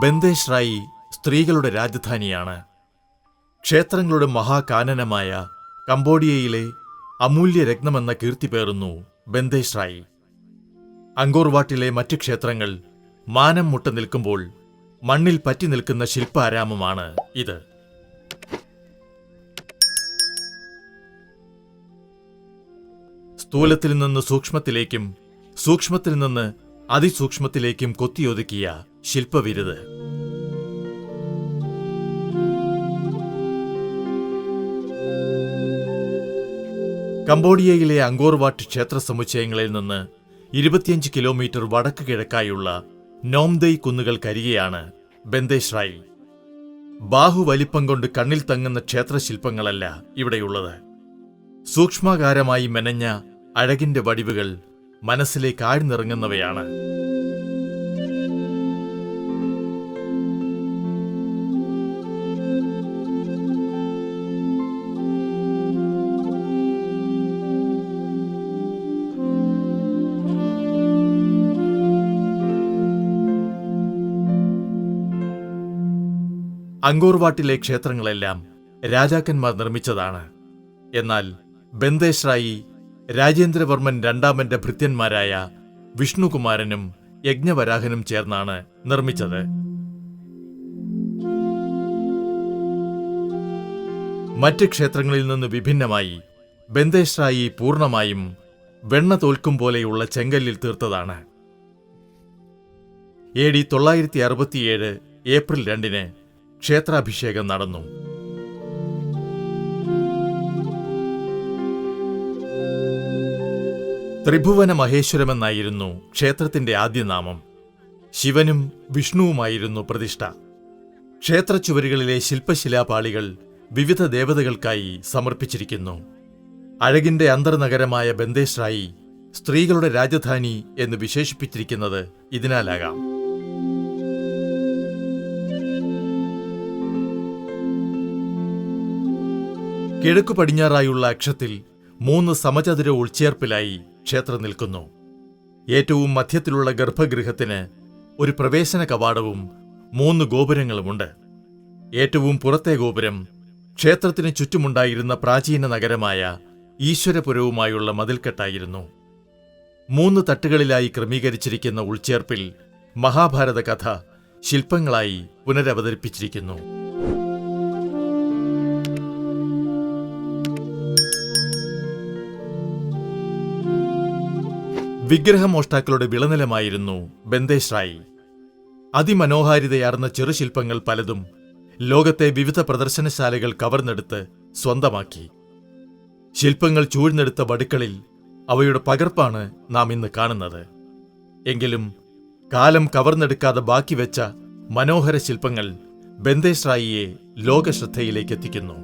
ബന്ദേശ്രായി സ്ത്രീകളുടെ രാജധാനിയാണ്. ക്ഷേത്രങ്ങളുടെ മഹാകാനനമായ കംബോഡിയയിലെ അമൂല്യ രത്നമെന്ന കീർത്തി പേറുന്നു ബന്ദേശ്രായി. അങ്കോർവാട്ടിലെ മറ്റു ക്ഷേത്രങ്ങൾ മാനം മുട്ട നിൽക്കുമ്പോൾ മണ്ണിൽ പറ്റി നിൽക്കുന്ന ശില്പാരാമമാണ് ഇത്. സ്ഥൂലത്തിൽ നിന്ന് സൂക്ഷ്മത്തിലേക്കും സൂക്ഷ്മത്തിൽ നിന്ന് അതിസൂക്ഷ്മത്തിലേക്കും കൊത്തിയൊതുക്കിയ ശില്പവിരുത്. കംബോഡിയയിലെ അങ്കോർവാട്ട് ക്ഷേത്ര സമുച്ചയങ്ങളിൽ നിന്ന് 25 കിലോമീറ്റർ വടക്ക് കിഴക്കായുള്ള നോംദെയ് കുന്നുകൾക്കരികെയാണ് ബന്ദേശ്രായി. ബാഹുവലിപ്പം കൊണ്ട് കണ്ണിൽ തങ്ങുന്ന ക്ഷേത്രശില്പങ്ങളല്ല ഇവിടെയുള്ളത്. സൂക്ഷ്മാകാരമായി മെനഞ്ഞ അഴകിന്റെ വടിവുകൾ മനസ്സിലേക്ക് ആഴ്ന്നിറങ്ങുന്നവയാണ്. അങ്കോർവാട്ടിലെ ക്ഷേത്രങ്ങളെല്ലാം രാജാക്കന്മാർ നിർമ്മിച്ചതാണ്. എന്നാൽ ബന്ദേശ്രായി രാജേന്ദ്രവർമ്മൻ രണ്ടാമന്റെ ഭൃത്യന്മാരായ വിഷ്ണുകുമാരനും യജ്ഞവരാഹനും ചേർന്നാണ് നിർമ്മിച്ചത്. മറ്റ് ക്ഷേത്രങ്ങളിൽ നിന്ന് വിഭിന്നമായി ബന്ദേശ്രായി പൂർണ്ണമായും വെണ്ണ തോൽക്കും പോലെയുള്ള ചെങ്കല്ലിൽ തീർത്തതാണ്. AD 967 ഏപ്രിൽ 2 ക്ഷേത്രാഭിഷേകം നടന്നു. ത്രിഭുവന മഹേശ്വരമെന്നായിരുന്നു ക്ഷേത്രത്തിന്റെ ആദ്യനാമം. ശിവനും വിഷ്ണുവുമായിരുന്നു പ്രതിഷ്ഠ. ക്ഷേത്രച്ചുവരുകളിലെ ശില്പശിലാപാളികൾ വിവിധ ദേവതകൾക്കായി സമർപ്പിച്ചിരിക്കുന്നു. അഴകിന്റെ അന്തർനഗരമായ ബന്ദേശ്രായി സ്ത്രീകളുടെ രാജധാനി എന്ന് വിശേഷിപ്പിച്ചിരിക്കുന്നത് ഇതിനാലാകാം. കിഴക്കു പടിഞ്ഞാറായുള്ള അക്ഷത്തിൽ 3 സമചതുര ഉൾച്ചേർപ്പിലായി ക്ഷേത്രം നിൽക്കുന്നു. ഏറ്റവും മധ്യത്തിലുള്ള ഗർഭഗൃഹത്തിന് ഒരു പ്രവേശന കവാടവും 3 ഗോപുരങ്ങളുമുണ്ട്. ഏറ്റവും പുറത്തെ ഗോപുരം ക്ഷേത്രത്തിന് ചുറ്റുമുണ്ടായിരുന്ന പ്രാചീന നഗരമായ ഈശ്വരപുരവുമായുള്ള മതിൽക്കെട്ടായിരുന്നു. 3 തട്ടുകളിലായി ക്രമീകരിച്ചിരിക്കുന്ന ഉൾച്ചേർപ്പിൽ മഹാഭാരത കഥ ശില്പങ്ങളായി പുനരവതരിപ്പിച്ചിരിക്കുന്നു. വിഗ്രഹമോഷ്ടാക്കളുടെ വിളനിലമായിരുന്നു ബന്ദേശ്രായി. അതിമനോഹാരിതയാർന്ന ചെറുശില്പങ്ങൾ പലതും ലോകത്തെ വിവിധ പ്രദർശനശാലകൾ കവർന്നെടുത്ത് സ്വന്തമാക്കി. ശില്പങ്ങൾ ചൂഴ്ന്നെടുത്ത വടുക്കളിൽ അവയുടെ പകർപ്പാണ് നാം ഇന്ന് കാണുന്നത്. എങ്കിലും കാലം കവർന്നെടുക്കാതെ ബാക്കിവെച്ച മനോഹര ശില്പങ്ങൾ ബന്ദേശ്രായിയെ ലോകശ്രദ്ധയിലേക്കെത്തിക്കുന്നു.